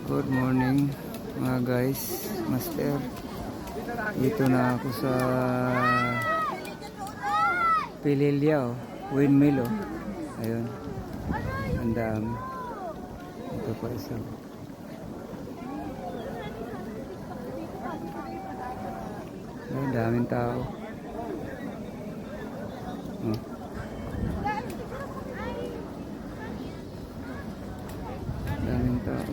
Good morning mga guys, master. Dito na ako sa Pililya, windmill oh. Ayun. Ang dami. Ito pa isa. Ayun, daming tao. Oh. Daming tao.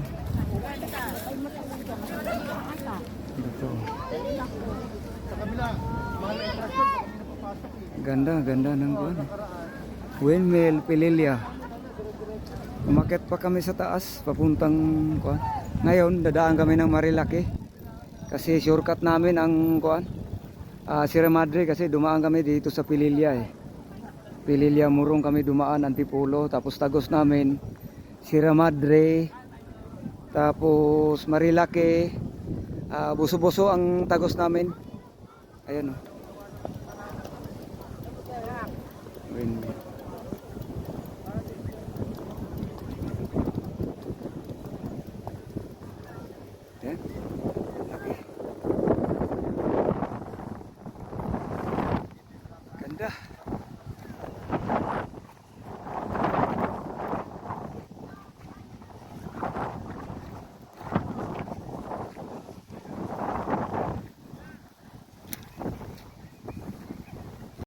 Ito. Ganda ng buwan. Windmill, Pililya. Umakyat pa kami sa taas, papuntang kuan. Ngayon, dadaan kami ng Marilaki. Kasi shortcut namin ang kuan. Sierra Madre kasi dumaan kami dito sa Pililya eh. Pililya Murong kami dumaan, Antipolo, tapos tagos namin Sierra Madre, tapos Marilaki, Buso-Buso ang tagos namin. Ayan oh.